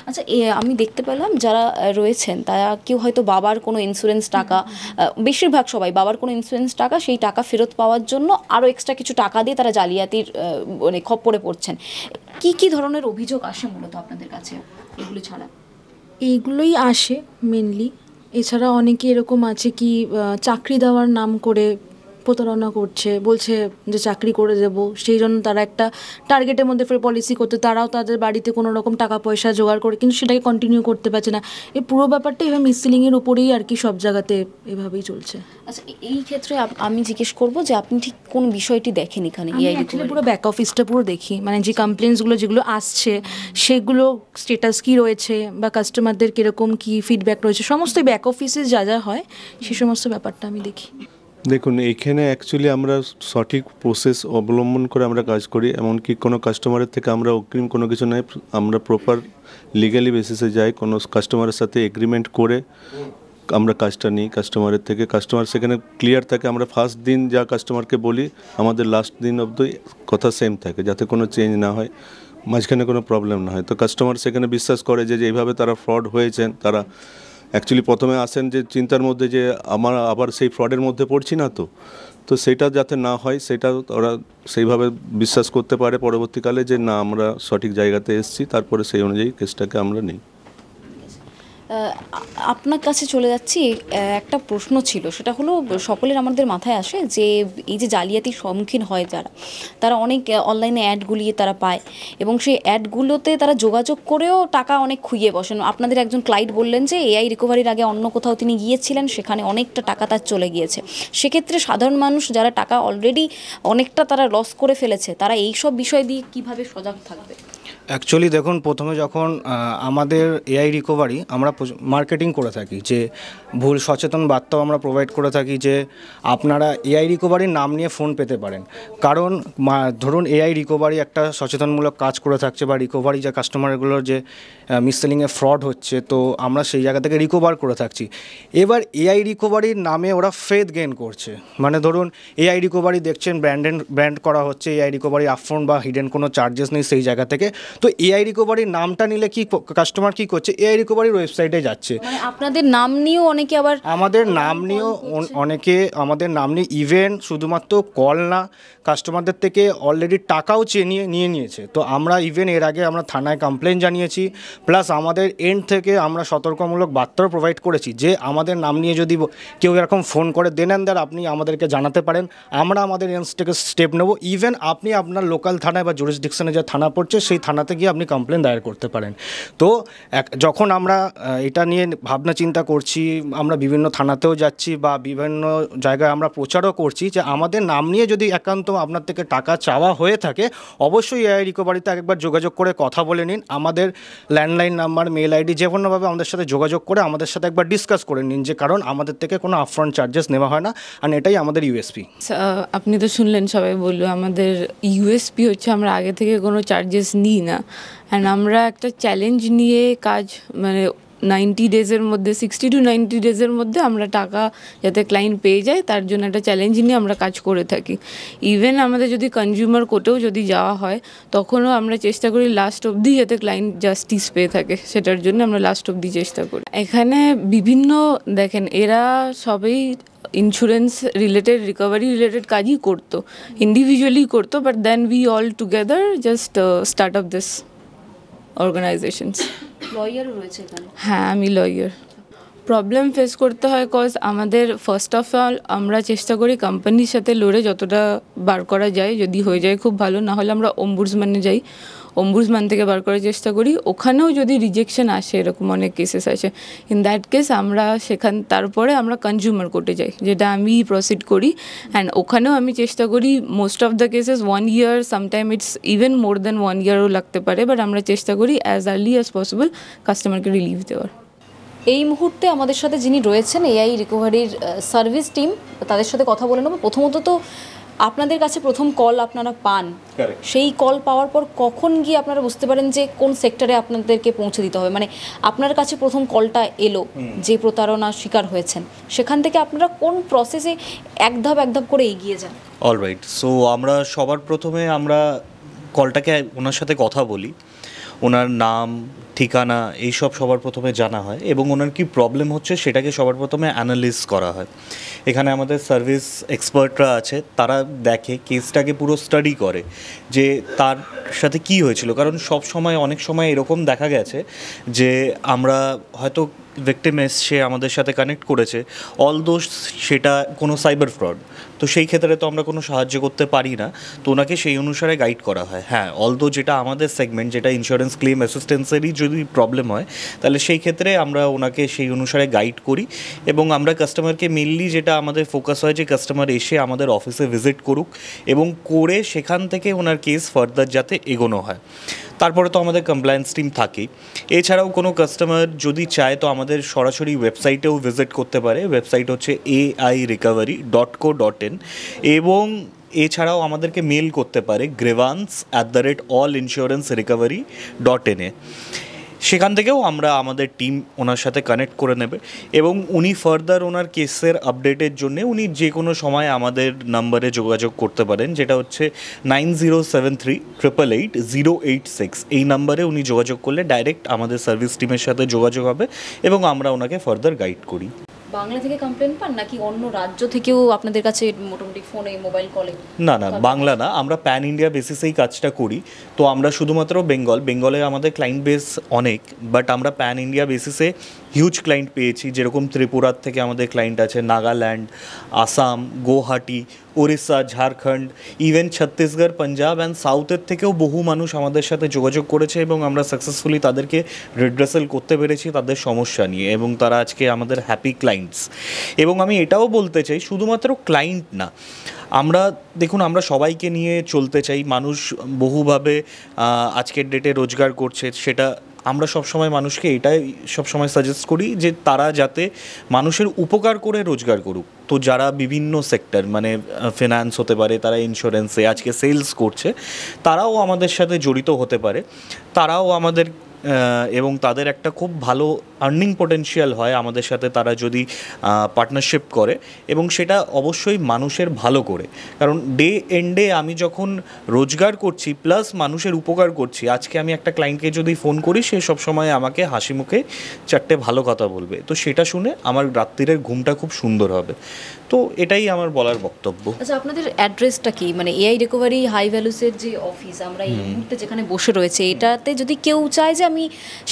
আচ্ছা, আমি দেখতে পেলাম যারা রয়েছেন তারা কেউ হয়তো বাবার কোনো ইন্স্যুরেন্স টাকা, বেশিরভাগ সবাই বাবার কোনো ইন্স্যুরেন্স টাকা, সেই টাকা ফেরত পাওয়ার জন্য আরও এক্সট্রা কিছু টাকা দিয়ে তারা জালিয়াতির মানে খপ্পরে পড়ছেন। কি ধরনের অভিযোগ আসে মূলত আপনাদের কাছে এগুলো ছাড়া? এইগুলোই আসে মেনলি। এছাড়া অনেকে এরকম আছে কি চাকরি দেওয়ার নাম করে প্রতারণা করছে, বলছে যে চাকরি করে দেব, সেই জন্য তারা একটা টার্গেটের মধ্যে ফের পলিসি করতে, তারাও তাদের বাড়িতে কোনো রকম টাকা পয়সা জোগাড় করে কিন্তু সেটাকে কন্টিনিউ করতে পারছে না। এই পুরো ব্যাপারটা এভাবে মিসলিংয়ের উপরেই আর কি সব জায়গাতে এভাবেই চলছে। আচ্ছা, এই ক্ষেত্রে আমি জিজ্ঞেস করবো যে আপনি ঠিক কোন বিষয়টি দেখেন এখানে? পুরো ব্যাক অফিসটা পুরো দেখি, মানে যে কমপ্লেন্টসগুলো যেগুলো আসছে সেগুলো স্টেটাস কী রয়েছে বা কাস্টমারদের কীরকম কী ফিডব্যাক রয়েছে, সমস্ত ব্যাক অফিসে যা যা হয় সেই সমস্ত ব্যাপারটা আমি দেখি। দেখুন, এইখানে অ্যাকচুয়ালি আমরা সঠিক প্রসেস অবলম্বন করে আমরা কাজ করি, এমনকি কোনো কাস্টমারের থেকে আমরা অগ্রিম কোনো কিছু নেই, আমরা প্রপার লিগ্যালি বেসিসে যাই, কোনো কাস্টমারের সাথে এগ্রিমেন্ট করে আমরা কাজটা নিই কাস্টমারের থেকে। কাস্টমার সেখানে ক্লিয়ার থাকে, আমরা ফার্স্ট দিন যা কাস্টমারকে বলি আমাদের লাস্ট দিন অবধি কথা সেম থাকে, যাতে কোনো চেঞ্জ না হয়, মাঝখানে কোনো প্রবলেম না হয়। তো কাস্টমার সেখানে বিশ্বাস করে যে এইভাবে তারা ফ্রড হয়েছেন। তারা অ্যাকচুয়ালি প্রথমে আসেন যে চিন্তার মধ্যে যে আমার আবার সেই ফ্রডের মধ্যে পড়ছি না, তো সেটা যাতে না হয় সেটা ওরা সেইভাবে বিশ্বাস করতে পারে পরবর্তীকালে যে না, আমরা সঠিক জায়গাতে এসেছি, তারপরে সেই অনুযায়ী কেসটাকে আমরা নিই। আপনার কাছে চলে যাচ্ছি, একটা প্রশ্ন ছিল, সেটা হলো সকলের আমাদের মাথায় আসে যে এই যে জালিয়াতির সম্মুখীন হয় তারা অনেক অনলাইনে অ্যাডগুলিয়ে তারা পায়, এবং সেই অ্যাডগুলোতে তারা যোগাযোগ করেও টাকা অনেক খুইয়ে বসেন। আপনাদের একজন ক্লায়েন্ট বললেন যে এআই রিকভারির আগে অন্য কোথাও তিনি গিয়েছিলেন, সেখানে অনেকটা টাকা তার চলে গিয়েছে। সেক্ষেত্রে সাধারণ মানুষ যারা টাকা অলরেডি অনেকটা তারা লস করে ফেলেছে, তারা এই সব বিষয় দিয়ে কীভাবে সজাগ থাকবে? অ্যাকচুয়ালি দেখুন, প্রথমে যখন আমাদের এআই রিকভারি আমরা মার্কেটিং করে থাকি, যে ভুল সচেতন বার্তাও আমরা প্রোভাইড করে থাকি যে আপনারা এআই রিকভারির নাম নিয়ে ফোন পেতে পারেন। কারণ ধরুন এআই রিকভারি একটা সচেতনমূলক কাজ করে থাকছে, বা রিকভারি যে কাস্টমারগুলোর যে মিসসেলিংয়ে ফ্রড হচ্ছে, তো আমরা সেই জায়গা থেকে রিকভার করে থাকছি। এবার এআই রিকভারির নামে ওরা ফেথ গেইন করছে, মানে ধরুন এআই রিকভারি দেখছেন ব্র্যান্ড করা হচ্ছে, এআই রিকভারি আপফ্রন্ট বা হিডেন কোনো চার্জেস নেই, সেই জায়গা থেকে তো এআই রিকভারির নামটা নিলে কি কাস্টমার কি করছে, এআই রিকভারির ওয়েবসাইটে যাচ্ছে, মানে আপনাদের নাম নিয়েও অনেকে আবার আমাদের নাম নিয়েও অনেকে আমাদের নাম নিয়ে ইভেন শুধুমাত্র কল না, কাস্টমারদের থেকে অলরেডি টাকাও নিয়ে নিয়েছে। তো আমরা ইভেন এর আগে আমরা থানায় কমপ্লেন জানিয়েছি, প্লাস আমাদের এন্ড থেকে আমরা সতর্কমূলক বার্তাও প্রোভাইড করেছি যে আমাদের নাম নিয়ে যদি কেউ এরকম ফোন করে দেন আপনি আমাদেরকে জানাতে পারেন, আমরা আমাদের এন্ড থেকে স্টেপ নেব। ইভেন আপনি আপনার লোকাল থানায় বা জুরিসডিকশনে যে থানা পড়ছে সেই থানাতে গিয়ে আপনি কমপ্লেন দায়ের করতে পারেন। তো যখন আমরা এটা নিয়ে ভাবনা চিন্তা করছি, আমরা বিভিন্ন থানাতেও যাচ্ছি বা বিভিন্ন জায়গায় আমরা প্রচারও করছি যে আমাদের নাম নিয়ে যদি একান্ত আপনার থেকে টাকা চাওয়া হয়ে থাকে অবশ্যই এআই রিকভারিতে একবার যোগাযোগ করে কথা বলে নিন। আমাদের ল্যান্ডলাইন নাম্বার, মেল আইডি যে কোনোভাবে আমাদের সাথে যোগাযোগ করে আমাদের সাথে একবার ডিসকাস করে নিন, যে কারণ আমাদের থেকে কোনো আপফ্রন্ট চার্জেস নেওয়া হয় না, আর এটাই আমাদের ইউএসপি। আপনি তো শুনলেন, সবাই বললো আমাদের ইউএসপি হচ্ছে আমরা আগে থেকে কোনো চার্জেস নিই না। অ্যান্ড আমরা একটা চ্যালেঞ্জ নিয়ে কাজ, মানে 90 ডেজের মধ্যে 60 to 90 ডেজের মধ্যে আমরা টাকা যাতে ক্লায়েন্ট পেয়ে যায় তার জন্য একটা চ্যালেঞ্জ নিয়ে আমরা কাজ করে থাকি। ইভেন আমাদের যদি কনজিউমার কোর্টেও যদি যাওয়া হয় তখনও আমরা চেষ্টা করি লাস্ট অবধি যাতে ক্লায়েন্ট জাস্টিস পেয়ে থাকে, সেটার জন্য আমরা লাস্ট অবধি চেষ্টা করি। এখানে বিভিন্ন দেখেন এরা সবাই ইন্স্যুরেন্স রিলেটেড, রিকভারি রিলেটেড কাজই করতো, ইন্ডিভিজুয়ালি করতো, but then we all together just start up this organisations. লয়ারও রয়েছে এখানে? হ্যাঁ, আমি লয়ার। প্রবলেম ফেস করতে হয় কজ আমাদের ফার্স্ট অফ অল আমরা চেষ্টা করি কোম্পানির সাথে লড়ে যতটা বার করা যায়, যদি হয়ে যায় খুব ভালো, না হলে আমরা অম্বুডসম্যানে যাই, অম্বুডসম্যান থেকে বার করার চেষ্টা করি। ওখানেও যদি রিজেকশন আসে, এরকম অনেক কেসেস আছে, ইন দ্যাট কেস আমরা তারপরে আমরা কনজিউমার কোর্টে যাই, যেটা আমি প্রসিড করি। অ্যান্ড ওখানেও আমি চেষ্টা করি most of the cases 1 year, sometime it's even more than 1 yearও লাগতে পারে, বাট আমরা চেষ্টা করি অ্যাজ আর্লি অ্যাজ পসিবল কাস্টমারকে রিলিফ দেওয়ার। এই মুহূর্তে আমাদের সাথে যিনি রয়েছেন এআই রিকভারির সার্ভিস টিম, তাদের সাথে কথা বলে নেব। প্রথমত তো আপনাদের কাছে প্রথম কল আপনারা পান, সেই কল পাওয়ার পর কখন গিয়ে আপনারা বুঝতে পারেন যে কোন সেক্টরে আপনাদেরকে পৌঁছে দিতে হবে, মানে আপনার কাছে প্রথম কলটা এলো যে প্রতারণার শিকার হয়েছেন, সেখান থেকে আপনারা কোন প্রসেসে এক ধাপ করে এগিয়ে যান? অলরাইট, সো আমরা সবার প্রথমে আমরা কলটাকে ওনার সাথে কথা বলি, ওনার নাম, ঠিকানা এইসব সবার প্রথমে জানা হয় এবং ওনার কি প্রবলেম হচ্ছে সেটাকে সবার প্রথমে অ্যানালিস করা হয়। এখানে আমাদের সার্ভিস এক্সপার্টরা আছে, তারা দেখে কেসটাকে পুরো স্টাডি করে যে তার সাথে কি হয়েছিল। কারণ অনেক সময় এরকম দেখা গেছে যে আমরা হয়তো ভিকটিম এসে আমাদের সাথে কানেক্ট করেছে, অলদো সেটা কোনো সাইবার ফ্রড, তো সেই ক্ষেত্রে তো আমরা কোনো সাহায্য করতে পারি না, তো ওনাকে সেই অনুসারে গাইড করা হয়। হ্যাঁ, অলদো যেটা আমাদের সেগমেন্ট, যেটা ইন্স্যুরেন্স ক্লেম অ্যাসিস্ট্যান্সেরই যদি প্রবলেম হয় তাহলে সেই ক্ষেত্রে আমরা ওনাকে সেই অনুসারে গাইড করি এবং আমরা কাস্টমারকে মেনলি যেটা আমাদের ফোকাস হয় যে কাস্টমার এসে আমাদের অফিসে ভিজিট করুক এবং করে সেখান থেকে ওনার কেস ফার্দার যাতে এগোনো হয়। তারপরে তো আমাদের কমপ্লায়েন্স টিম থাকেই। এছাড়াও কোনো কাস্টমার যদি চায় তো আমাদের সরাসরি ওয়েবসাইটেও ভিজিট করতে পারে। ওয়েবসাইট হচ্ছে airecovery.co.in এবং এছাড়াও আমাদেরকে মেল করতে পারে grievance@allinsurancerecovery.in এ। সেখান থেকেও আমরা আমাদের টিম ওনার সাথে কানেক্ট করে নেবে এবং উনি ফার্দার ওনার কেসের আপডেটের জন্য উনি যে কোনো সময় আমাদের নাম্বারে যোগাযোগ করতে পারেন, যেটা হচ্ছে 9073888086। এই নাম্বারে উনি যোগাযোগ করলে ডাইরেক্ট আমাদের সার্ভিস টিমের সাথে যোগাযোগ হবে এবং আমরা ওনাকে ফার্দার গাইড করি। বাংলা থেকে কমপ্লেন পান নাকি অন্য রাজ্য থেকেও আপনাদের কাছে মোটামুটি ফোনে, মোবাইল কলে? না, বাংলা না, আমরা প্যান ইন্ডিয়া বেসিসেই কাজটা করি। তো আমরা শুধুমাত্র বেঙ্গলে আমাদের ক্লায়েন্ট বেস অনেক, বাট আমরা প্যান ইন্ডিয়া বেসিসে হিউজ ক্লায়েন্ট পেয়েছি। যেরকম ত্রিপুরার থেকে আমাদের ক্লায়েন্ট আছে, নাগাল্যান্ড, আসাম, গুয়াহাটি, উড়িষ্যা, ঝাড়খণ্ড, ইভেন ছত্তিশগড়, পাঞ্জাব অ্যান্ড সাউথের থেকেও বহু মানুষ আমাদের সাথে যোগাযোগ করেছে এবং আমরা সাকসেসফুলি তাদেরকে রিড্রেসেল করতে পেরেছি তাদের সমস্যা নিয়ে এবং তারা আজকে আমাদের হ্যাপি ক্লায়েন্টস। এবং আমি এটাও বলতে চাই শুধুমাত্র ক্লায়েন্ট না, আমরা দেখুন আমরা সবাইকে নিয়ে চলতে চাই। মানুষ বহুভাবে আজকের ডেটে রোজগার করছে, সেটা আমরা সবসময় মানুষকে এটাই সবসময় সাজেস্ট করি যে তারা যাতে মানুষের উপকার করে রোজগার করুক। তো যারা বিভিন্ন সেক্টর, মানে ফিনান্স হতে পারে, তারা ইন্স্যুরেন্সে আজকে সেলস করছে, তারাও আমাদের সাথে জড়িত হতে পারে, তারাও আমাদের এবং তাদের একটা খুব ভালো আর্নিং পোটেনশিয়াল হয় আমাদের সাথে তারা যদি পার্টনারশিপ করে, এবং সেটা অবশ্যই মানুষের ভালো করে। কারণ ডে এন্ডে আমি যখন রোজগার করছি প্লাস মানুষের উপকার করছি, আজকে আমি একটা ক্লায়েন্টকে যদি ফোন করি সে সবসময় আমাকে হাসি মুখে চারটে ভালো কথা বলবে, তো সেটা শুনে আমার রাত্রিরের ঘুমটা খুব সুন্দর হবে। তো এটাই আমার বলার বক্তব্য। আচ্ছা, আপনাদের অ্যাড্রেসটা কি? মানে এআই রিকভারি হাই ভ্যালুসের যে অফিস আমরা এই মুহূর্তে যেখানে বসে রয়েছে, এটাতে যদি কেউ চায় যে আমি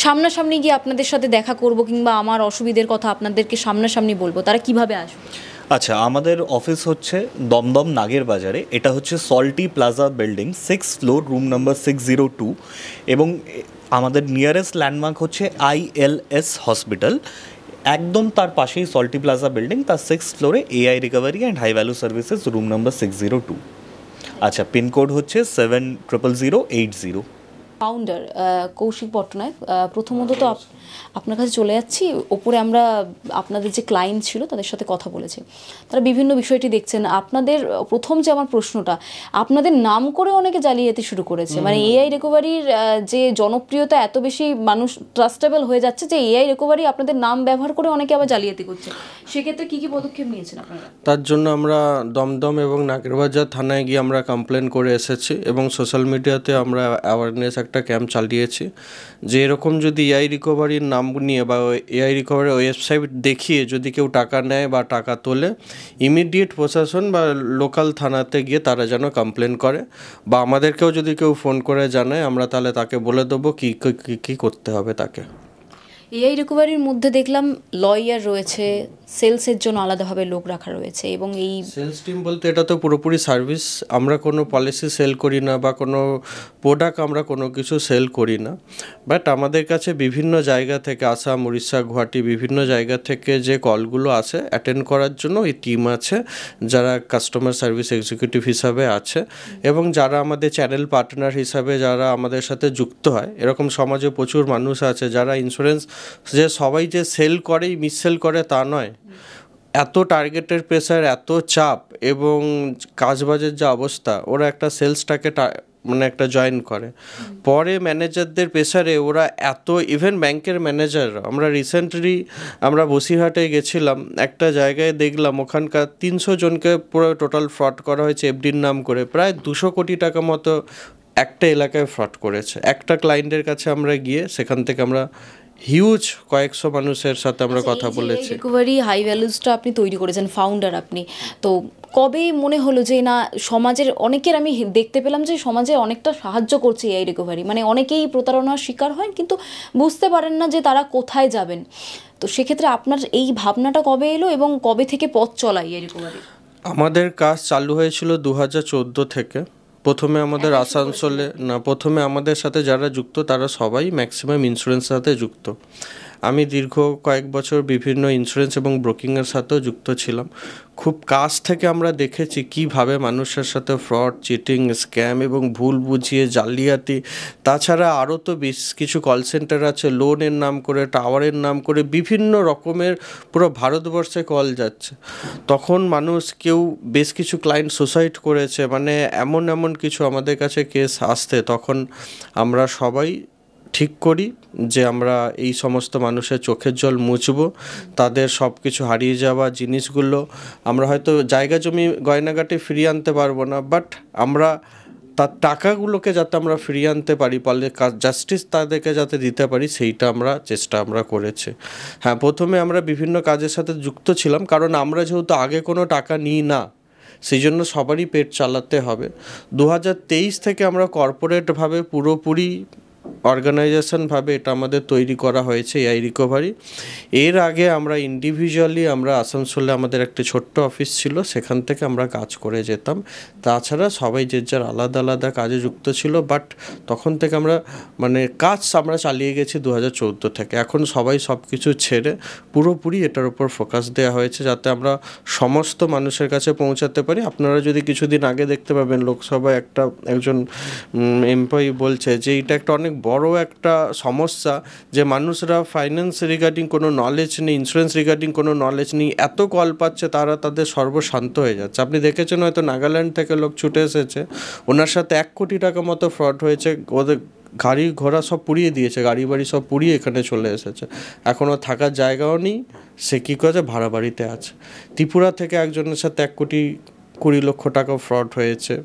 সামনাসামনি গিয়ে আপনাদের সাথে দেখা করব কিংবা আমার অসুবিধের কথা আপনাদেরকে সামনাসামনি বলবো, তারা কিভাবে আসবে? আচ্ছা, আমাদের অফিস হচ্ছে দমদম নাগের বাজারে, এটা হচ্ছে Salty Plaza building, 6th floor, room number 602, এবং আমাদের নিয়ারেস্ট ল্যান্ডমার্ক হচ্ছে ILS হসপিটাল, একদম তার পাশেই সল্টি প্লাজা বিল্ডিং, তার 6th ফ্লোরে AI recovery and high value services, room number 602। আচ্ছা, পিনকোড হচ্ছে 700080। ফাউন্ডার কৌশিক পট্টনায়ক, প্রথমত তো আপনার কাছে চলে যাচ্ছি। ওপরে আমরা আপনাদের যে ক্লায়েন্ট ছিল তাদের সাথে কথা বলেছি, তারা বিভিন্ন বিষয়টি দেখছেন। আপনাদের প্রথম যে আমার প্রশ্নটা, আপনাদের নাম করে অনেকে জালিয়াতি শুরু করেছে, মানে এআই রিকভারির যে জনপ্রিয়তা এত বেশি, মানুষ ট্রাস্টেবল হয়ে যাচ্ছে যে এআই রিকভারি আপনাদের নাম ব্যবহার করে অনেকে আবার জালিয়াতি করছে। সেক্ষেত্রে কী কী পদক্ষেপ নিয়েছেন আপনারা? তার জন্য আমরা দমদম এবং নাগেরবাজার থানায় গিয়ে আমরা কমপ্লেন করে এসেছি, এবং সোশ্যাল মিডিয়াতে আমরা অ্যাওয়ারনেস একটা ক্যাম্প চালিয়েছি যে এরকম যদি এআই রিকভারির নাম নিয়ে বা এআই রিকভারির ওয়েবসাইট দেখিয়ে যদি কেউ টাকা নেয় বা টাকা তোলে, ইমিডিয়েট প্রশাসন বা লোকাল থানাতে গিয়ে তারা যেন কমপ্লেন করে, বা আমাদেরকেও যদি কেউ ফোন করে জানায় আমরা তাহলে তাকে বলে দেবো কী করতে হবে তাকে। এআই রিকভারির মধ্যে দেখলাম লয়ার রয়েছে, সেলসের জন্য আলাদাভাবে লোক রাখা রয়েছে, এবং এই সেলস টিম বলতে এটা তো পুরোপুরি সার্ভিস, আমরা কোনো পলিসি সেল করি না বা কোনো প্রোডাক্ট আমরা কোনো কিছু সেল করি না। বাট আমাদের কাছে বিভিন্ন জায়গা থেকে, আসাম, উড়িষ্যা, গুয়াহাটি, বিভিন্ন জায়গা থেকে যে কলগুলো আসে অ্যাটেন্ড করার জন্য ওই টিম আছে যারা কাস্টমার সার্ভিস এক্সিকিউটিভ হিসাবে আছে, এবং যারা আমাদের চ্যানেল পার্টনার হিসাবে যারা আমাদের সাথে যুক্ত হয়। এরকম সমাজে প্রচুর মানুষ আছে যারা ইন্স্যুরেন্স, যে সবাই যে সেল করেই মিসসেল করে তা নয়, এত টার্গেটের প্রেসার, এত চাপ এবং কাজবাজের যে অবস্থা, ওরা একটা সেলসটাকে মানে একটা জয়েন করে, পরে ম্যানেজারদের প্রেসারে ওরা এত, ইভেন ব্যাংকের ম্যানেজার, আমরা রিসেন্টলি আমরা বসিরহাটে গেছিলাম, একটা জায়গায় দেখলাম ওখানকার 300 জনকে পুরো টোটাল ফ্রড করা হয়েছে এফডির নাম করে, প্রায় 200 কোটি টাকা মতো একটা এলাকায় ফ্রড করেছে। একটা ক্লায়েন্টের কাছে আমরা গিয়ে সেখান থেকে আমরা হিউজ কয়েকশো মানুষের সাথে আমরা কথা বলেছি। রিকভারি হাই ভ্যালুসটা আপনি তৈরি করেছেন, ফাউন্ডার আপনি, তো কবে মনে হলো যে না, সমাজের অনেকের, আমি দেখতে পেলাম যে সমাজে অনেকটা সাহায্য করছে এআই রিকভারি, মানে অনেকেই প্রতারণার শিকার হয় কিন্তু বুঝতে পারেন না যে তারা কোথায় যাবেন, তো সেক্ষেত্রে আপনার এই ভাবনাটা কবে এলো এবং কবে থেকে পথ চলা এআই রিকভারি? আমাদের কাজ চালু হয়েছিল 2014 থেকে। প্রথমে আমাদের আসানসোলে প্রথমে আমাদের সাথে যারা যুক্ত তারা সবাই ম্যাক্সিমাম ইন্স্যুরেন্সের সাথে যুক্ত। আমি দীর্ঘ কয়েক বছর বিভিন্ন ইন্স্যুরেন্স এবং ব্রোকিংয়ের সাথেও যুক্ত ছিলাম। খুব কাছ থেকে আমরা দেখেছি কিভাবে মানুষের সাথে ফ্রড, চিটিং, স্ক্যাম এবং ভুল বুঝিয়ে জালিয়াতি, তাছাড়া আরও তো বেশ কিছু কল সেন্টার আছে, লোনের নাম করে, টাওয়ারের নাম করে বিভিন্ন রকমের পুরো ভারতবর্ষে কল যাচ্ছে। তখন মানুষ কেউ বেশ কিছু ক্লায়েন্ট সুসাইড করেছে, মানে এমন এমন কিছু আমাদের কাছে কেস আসতে, তখন আমরা সবাই ঠিক করি যে আমরা এই সমস্ত মানুষের চোখের জল মুছবো, তাদের সব কিছু হারিয়ে যাওয়া জিনিসগুলো আমরা হয়তো জায়গা জমি গয়নাগাটি ফিরিয়ে আনতে পারবো না, বাট আমরা তার টাকাগুলোকে যাতে আমরা ফিরিয়ে আনতে পারি, পারলে জাস্টিস তাদেরকে যাতে দিতে পারি, সেইটা চেষ্টা আমরা করেছি। হ্যাঁ, প্রথমে আমরা বিভিন্ন কাজের সাথে যুক্ত ছিলাম, কারণ আমরা যেহেতু আগে কোনো টাকা নিই না, সেই জন্য সবারই পেট চালাতে হবে। 2023 থেকে আমরা কর্পোরেটভাবে পুরোপুরি অর্গানাইজেশনভাবে এটা আমাদের তৈরি করা হয়েছে এআই রিকভারি। এর আগে আমরা ইন্ডিভিজুয়ালি আমরা আসানসোলে আমাদের একটা ছোট্ট অফিস ছিল, সেখান থেকে আমরা কাজ করে যেতাম। তাছাড়া সবাই যে যার আলাদা আলাদা কাজে যুক্ত ছিল, বাট তখন থেকে আমরা কাজ আমরা চালিয়ে গেছি 2014 থেকে। এখন সবাই সব কিছু ছেড়ে পুরোপুরি এটার উপর ফোকাস দেওয়া হয়েছে যাতে আমরা সমস্ত মানুষের কাছে পৌঁছাতে পারি। আপনারা যদি কিছুদিন আগে দেখতে পাবেন, লোকসভায় একজন এমপ্লয়ি বলছে যে এটা একটা অনেক বড় একটা সমস্যা, যে মানুষরা ফাইন্যান্স রিগার্ডিং কোনো নলেজ নেই, ইন্স্যুরেন্স রিগার্ডিং কোনো নলেজ নেই, এত কল পাচ্ছে, তারা তাদের সর্বশান্ত হয়ে যাচ্ছে। আপনি দেখেছেন হয়তো নাগাল্যান্ড থেকে লোক ছুটে এসেছে, ওনার সাথে 1 কোটি টাকা মতো ফ্রড হয়েছে, ওদের গাড়ি ঘোড়া সব পুড়িয়ে দিয়েছে, গাড়ি বাড়ি সব পুড়িয়ে এখানে চলে এসেছে, এখনও থাকার জায়গাও নেই, সে কী করেছে ভাড়া বাড়িতে আছে। ত্রিপুরা থেকে একজনের সাথে 1,20,00,000 টাকা ফ্রড হয়েছে।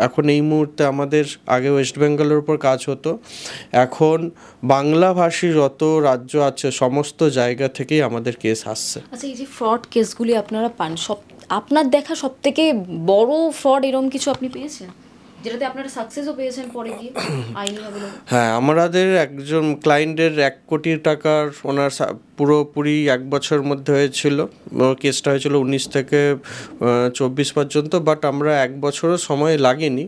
এখন এই মুহূর্তে আমাদের আগে ওয়েস্ট বেঙ্গলের উপর কাজ হতো, এখন বাংলাভাষী যত রাজ্য আছে সমস্ত জায়গা থেকেই আমাদের কেস আসছে। আচ্ছা, এই যে ফ্রড কেসগুলি আপনারা পান, আপনার দেখা সব থেকে বড় ফ্রড এরকম কিছু আপনি পেয়েছেন যেটাতে আপনারা সাকসেসও পেয়েছেন পরে গিয়ে আইনিভাবে? হ্যাঁ, আমাদের একজন ক্লায়েন্টের 1 কোটি টাকার ওনার পুরোপুরি 1 বছর মধ্যে হয়েছিল। কেসটা হয়েছিল 19 থেকে 24 পর্যন্ত, বাট আমরা 1 বছরও সময় লাগেনি।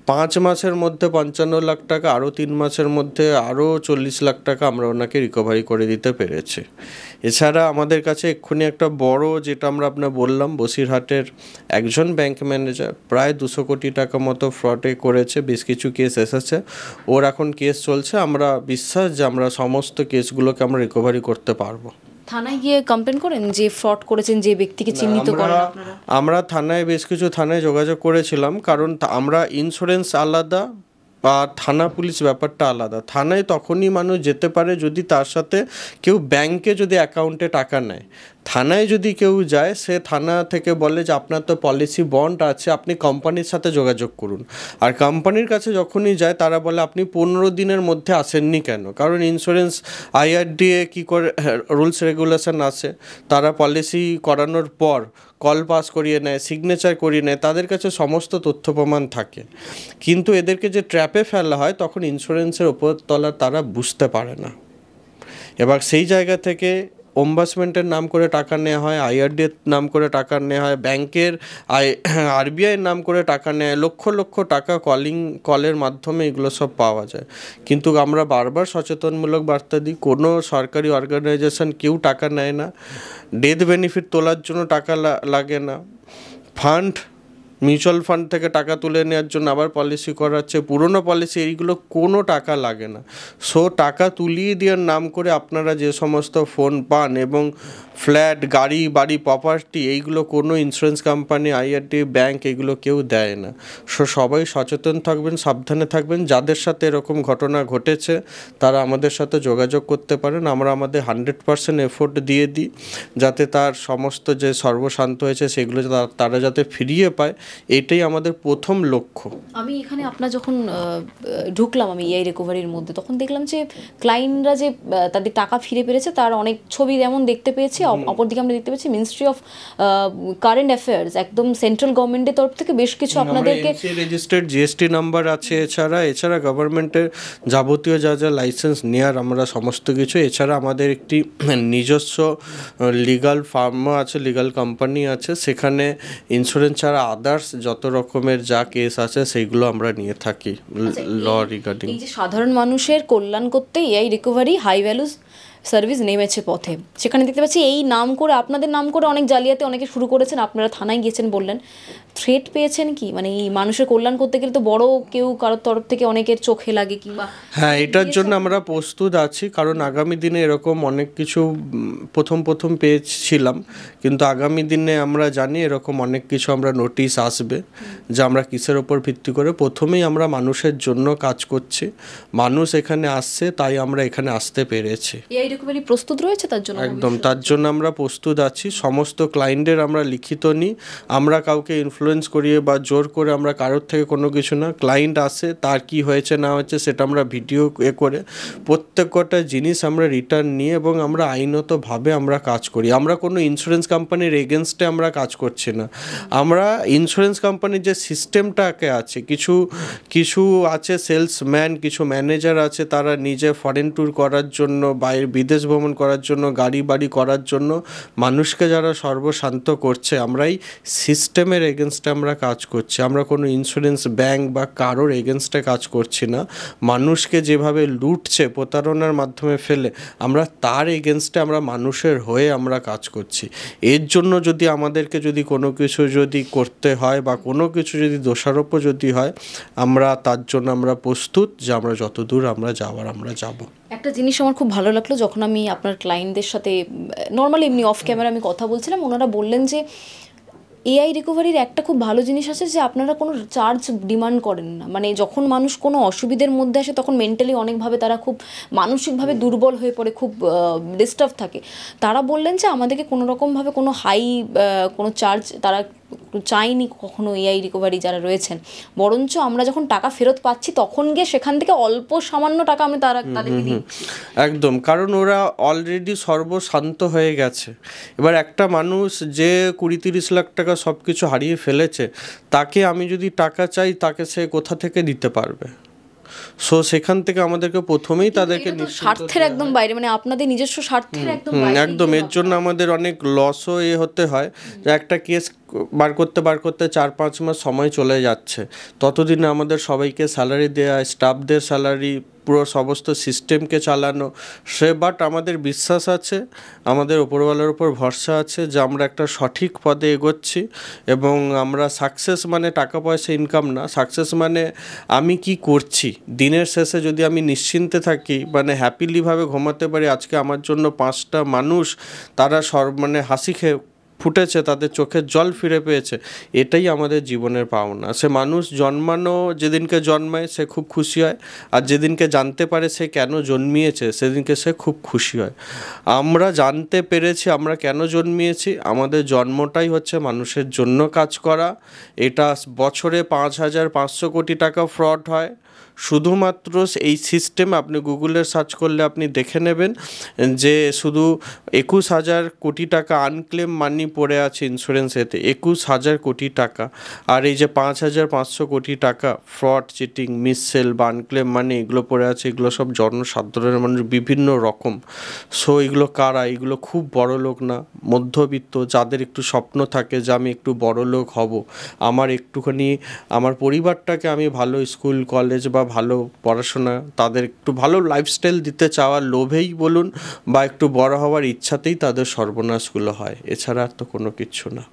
5 মাসের মধ্যে 55 লাখ টাকা, আরও 3 মাসের মধ্যে আরও 40 লাখ টাকা আমরা ওনাকে রিকভারি করে দিতে পেরেছি। এছাড়া আমাদের কাছে এক্ষুনি একটা বড়, যেটা আমরা আপনার বললাম, বসিরহাটের একজন ব্যাংক ম্যানেজার প্রায় 200 কোটি টাকা মতো ফ্রডে করেছে, বেশ কিছু কেস এসেছে, ওর এখন কেস চলছে। আমরা বিশ্বাস যে আমরা সমস্ত কেসগুলোকে আমরা রিকভারি করতে পারবো। থানায় গিয়ে কমপ্লেন করেন যে ফ্রড করেছেন, যে ব্যক্তিকে চিহ্নিত করেন আপনারা? আমরা থানায় বেশ কিছু থানায় যোগাযোগ করেছিলাম, কারণ আমরা ইন্স্যুরেন্স আলাদা আর থানা পুলিশ ব্যাপারটা আলাদা। থানায় তখনই মানুষ যেতে পারে যদি তার সাথে কেউ ব্যাংকে যদি অ্যাকাউন্টে টাকা নেয়। থানায় যদি কেউ যায়, সে থানা থেকে বলে যে আপনার তো পলিসি বন্ড আছে, আপনি কোম্পানির সাথে যোগাযোগ করুন। আর কোম্পানির কাছে যখনই যায় তারা বলে আপনি 15 দিনের মধ্যে আসেননি কেন? কারণ ইন্স্যুরেন্স IRDA কী করে রুলস রেগুলেশন আছে, তারা পলিসি করানোর পর কল পাস করিয়ে নেয়, সিগনেচার করিয়ে নেয়, তাদের কাছে সমস্ত তথ্য প্রমাণ থাকে। কিন্তু এদেরকে যে ট্র্যাপে ফেলা হয় তখন ইন্স্যুরেন্সের ওপরতলা তারা বুঝতে পারে না। এবার সেই জায়গা থেকে ওম্বাসমেন্টের নাম করে টাকা নেওয়া হয়, IRDA নাম করে টাকা নেওয়া হয়, ব্যাংকের RBI নাম করে টাকা নেয়, লক্ষ লক্ষ টাকা কলের মাধ্যমে এগুলো সব পাওয়া যায়। কিন্তু আমরা বারবার সচেতনমূলক বার্তা দিই, কোনো সরকারি অর্গানাইজেশন কেউ টাকা নেয় না, ডেথ বেনিফিট তোলার জন্য টাকা লাগে না, মিউচুয়াল ফান্ড থেকে টাকা তুলে নেওয়ার জন্য আবার পলিসি করাচ্ছে, পুরনো পলিসি, এইগুলো কোনো টাকা লাগে না। সো টাকা তুলিয়ে দেওয়ার নাম করে আপনারা যে সমস্ত ফোন পান এবং ফ্ল্যাট, গাড়ি, বাড়ি, প্রপার্টি, এইগুলো কোনো ইন্স্যুরেন্স কোম্পানি, IRDA, ব্যাংক এগুলো কেউ দেয় না। সো সবাই সচেতন থাকবেন, সাবধানে থাকবেন। যাদের সাথে এরকম ঘটনা ঘটেছে তারা আমাদের সাথে যোগাযোগ করতে পারেন। আমরা আমাদের 100% এফোর্ট দিয়ে দিই যাতে তার সমস্ত যে সর্বশান্ত হয়েছে সেগুলো তারা যাতে ফিরিয়ে পায়, এটাই আমাদের প্রথম লক্ষ্য। আমি এখানে আপনার যখন ঢুকলাম আমি AI রিকভারির মধ্যে, তখন দেখলাম যে ক্লায়েন্টরা যে তাদের টাকা ফিরে পেরেছে তার অনেক ছবি যেমন দেখতে পেয়েছি, অপরদিকে আমরা দেখতে পাচ্ছি মিনিস্ট্রি অফ কারেন্ট অ্যাফেয়ার্স, একদম সেন্ট্রাল গভর্নমেন্টের তরফ থেকে বেশ কিছু আপনাদেরকে রেজিস্টার্ড GST নাম্বার আছে। এছাড়া গভর্নমেন্টের যাবতীয় যা যা লাইসেন্স নেওয়ার আমরা সমস্ত কিছু, এছাড়া আমাদের একটি নিজস্ব লিগাল ফার্মও আছে, লিগাল কোম্পানি আছে, সেখানে ইন্স্যুরেন্স ছাড়া আদার্স যত রকমের যা কেস আছে সেইগুলো আমরা নিয়ে থাকি ল রিগার্ডিং। এই যে সাধারণ মানুষের কল্যাণ করতে AI recovery high value service নেমেছে পথে, সেখানে দেখতে পাচ্ছি এই নাম করে, আপনাদের নাম করে অনেক জালিয়াতি অনেকে শুরু করেছেন, আপনারা থানায় গিয়েছেন বললেন, থ্রেট পেয়েছেন কি? মানে এই মানুষের কল্যাণ করতে গেলে তো বড় কেউ কারোর তরফ থেকে অনেকের চোখে লাগে কিংবা। হ্যাঁ, এটার জন্য আমরা প্রস্তুত আছি, কারণ আগামী দিনে এরকম অনেক কিছু প্রথম পেয়েছিলাম, কিন্তু আগামী দিনে আমরা জানি এরকম অনেক কিছু আমরা নোটিশ আসবে, যে আমরা কিসের ওপর ভিত্তি করে প্রথমেই আমরা মানুষের জন্য কাজ করছি, মানুষ এখানে আসছে তাই আমরা এখানে আসতে পেরেছি। AI রিকভারি প্রস্তুত রয়েছে তার জন্য? একদম, তার জন্য আমরা প্রস্তুত আছি। সমস্ত ক্লায়েন্টের আমরা লিখিত নিই, আমরা কাউকে ইনফ্লুয়েন্স করিয়ে বা জোর করে আমরা কারোর থেকে কোনো কিছু না, ক্লায়েন্ট আসে তার কি হয়েছে না হয়েছে সেটা আমরা ভিডিও করে প্রত্যেকটা জিনিস আমরা রিটার্ন নিয়ে এবং আমরা আইনতভাবে আমরা কাজ করি। আমরা কোনো ইন্স্যুরেন্স কোম্পানির এগেনস্টে আমরা কাজ করছি না। আমরা ইন্স্যুরেন্স কোম্পানির যে সিস্টেমটাকে আছে, কিছু আছে সেলসম্যান, কিছু ম্যানেজার আছে, তারা নিজে ফরেন ট্যুর করার জন্য, বাইরে বিদেশ ভ্রমণ করার জন্য, গাড়ি বাড়ি করার জন্য মানুষকে যারা সর্বশান্ত করছে, আমরা এই সিস্টেমের এগেনস্টে আমরা কাজ করছি। আমরা কোনো ইন্স্যুরেন্স ব্যাংক বা কারোর এগেনস্টে কাজ করছি না। মানুষকে যেভাবে লুটছে প্রতারণার মাধ্যমে ফেলে, আমরা তার এগেনস্টে আমরা মানুষের হয়ে আমরা কাজ করছি। এর জন্য যদি আমাদেরকে যদি কোনো কিছু যদি করতে হয় বা কোনো কিছু যদি দোষারোপও যদি হয়, আমরা তার জন্য আমরা প্রস্তুত, যে আমরা যতদূর আমরা যাওয়ার আমরা যাব। একটা জিনিস আমার খুব ভালো লাগলো, যখন আমি আপনার ক্লায়েন্টদের সাথে নর্মালি এমনি অফ ক্যামেরা আমি কথা বলছিলাম, ওনারা বললেন যে এআই রিকভারির একটা খুব ভালো জিনিস আছে যে আপনারা কোনো চার্জ ডিমান্ড করেন না, মানে যখন মানুষ কোনো অসুবিধার মধ্যে আসে তখন মেন্টালি অনেকভাবে তারা খুব মানসিকভাবে দুর্বল হয়ে পড়ে, খুব ডিস্টার্ব থাকে। তারা বললেন যে আমাদেরকে কোনো রকমভাবে কোনো হাই কোনো চার্জ তারা চাইনি কখনো এআই রিকভারি যারা রয়েছেন, বরঞ্চ আমরা যখন টাকা ফেরত পাচ্ছি তখন গিয়ে সেখান থেকে অল্প সামান্য টাকা আমি তাদেরকে দিই। একদম, কারণ ওরা অলরেডি সর্বশান্ত হয়ে গেছে। এবার একটা মানুষ যে 20-30 লাখ টাকা সব কিছু হারিয়ে ফেলেছে, তাকে আমি যদি টাকা চাই তাকে সে কোথা থেকে দিতে পারবে? সো সেখান থেকে আমাদেরকে প্রথমেই তাদেরকে স্বার্থের একদম বাইরে, মানে আপনাদের নিজস্ব স্বার্থের একদম বাইরে, একদম এর জন্য আমাদের অনেক লসও হতে হয়। যে একটা কেস বার করতে 4-5 মাস সময় চলে যাচ্ছে, ততদিনে আমাদের সবাইকে স্যালারি দেওয়া, স্টাফদের স্যালারি, পুরো সমস্ত সিস্টেমকে চালানো বাট আমাদের বিশ্বাস আছে, আমাদের ওপরওয়ালার উপর ভরসা আছে যে আমরা একটা সঠিক পদে এগোচ্ছি এবং আমরা সাকসেস মানে টাকা পয়সা ইনকাম না, সাকসেস মানে আমি কি করছি দিনের শেষে যদি আমি নিশ্চিন্তে থাকি, মানে হ্যাপিলিভাবে ঘুমাতে পারি, আজকে আমার জন্য 5টা মানুষ তারা মানে হাসি খেয়ে ফুটেছে, তাদের চোখের জল ফিরে পেয়েছে, এটাই আমাদের জীবনের পাওনা। সে মানুষ জন্মানো যেদিনকে জন্মায় সে খুব খুশি হয়, আর যেদিনকে জানতে পারে সে কেন জন্মিয়েছে সেদিনকে সে খুব খুশি হয়। আমরা জানতে পেরেছি আমরা কেন জন্মিয়েছি, আমাদের জন্মটাই হচ্ছে মানুষের জন্য কাজ করা। এটা বছরে 5,500 কোটি টাকা ফ্রড হয় শুধুমাত্র এই সিস্টেম। আপনি গুগলে সার্চ করলে আপনি দেখে নেবেন যে শুধু 21,000 কোটি টাকা আনক্লেম মানি পড়ে আছে ইন্স্যুরেন্সেতে, 21,000 কোটি টাকা। আর এই যে 5,500 কোটি টাকা ফ্রড, চিটিং, মিসসেল বা আনক্লেম মানি এগুলো পড়ে আছে, এগুলো সব জনসাধারণের মানুষ বিভিন্ন রকম। সো এগুলো কারা? এগুলো খুব বড় লোক না, মধ্যবিত্ত, যাদের একটু স্বপ্ন থাকে যে আমি একটু বড় লোক হব, আমার একটুখানি আমার পরিবারটাকে আমি ভালো স্কুল কলেজ বা ভালো পড়াশোনা, তাদের একটু ভালো লাইফস্টাইল দিতে চাওয়ার লোভেই বলুন বা একটু বড় হওয়ার ইচ্ছাতেই তাদের সর্বনাশগুলো হয়, এছাড়া আর তো কোনো কিছু না।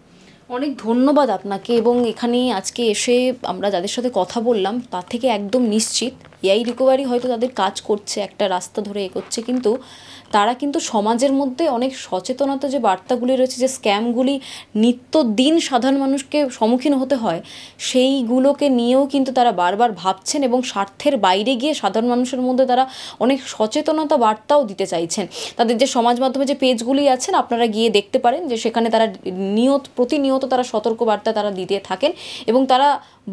অনেক ধন্যবাদ আপনাকে। এবং এখানে আজকে এসে আমরা যাদের সাথে কথা বললাম তার থেকে একদম নিশ্চিত এআই রিকভারি হয়তো তাদের কাজ করছে, একটা রাস্তা ধরে এগোচ্ছে, কিন্তু তারা কিন্তু সমাজের মধ্যে অনেক সচেতনতা যে বার্তাগুলি রয়েছে, যে স্ক্যামগুলি নিত্যদিন সাধারণ মানুষকে সম্মুখীন হতে হয়, সেইগুলোকে নিয়েও কিন্তু তারা বারবার ভাবছেন এবং স্বার্থের বাইরে গিয়ে সাধারণ মানুষের মধ্যে তারা অনেক সচেতনতা বার্তাও দিতে চাইছেন। তাদের যে সমাজ মাধ্যমে যে পেজগুলি আছেন আপনারা গিয়ে দেখতে পারেন যে সেখানে তারা প্রতিনিয়ত তারা সতর্ক বার্তা তারা দিতে থাকেন এবং তারা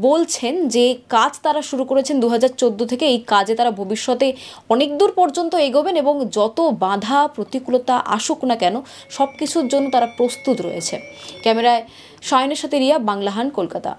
বলছেন যে কাজ তারা শুরু করেছেন 2014 থেকে, এই কাজে তারা ভবিষ্যতে অনেক দূর পর্যন্ত এগোবেন এবং যত বাধা প্রতিকূলতা আসুক না কেন সব কিছুর জন্য তারা প্রস্তুত রয়েছে। ক্যামেরায় সায়নের সাথে রিয়া, বাংলাহান, কলকাতা।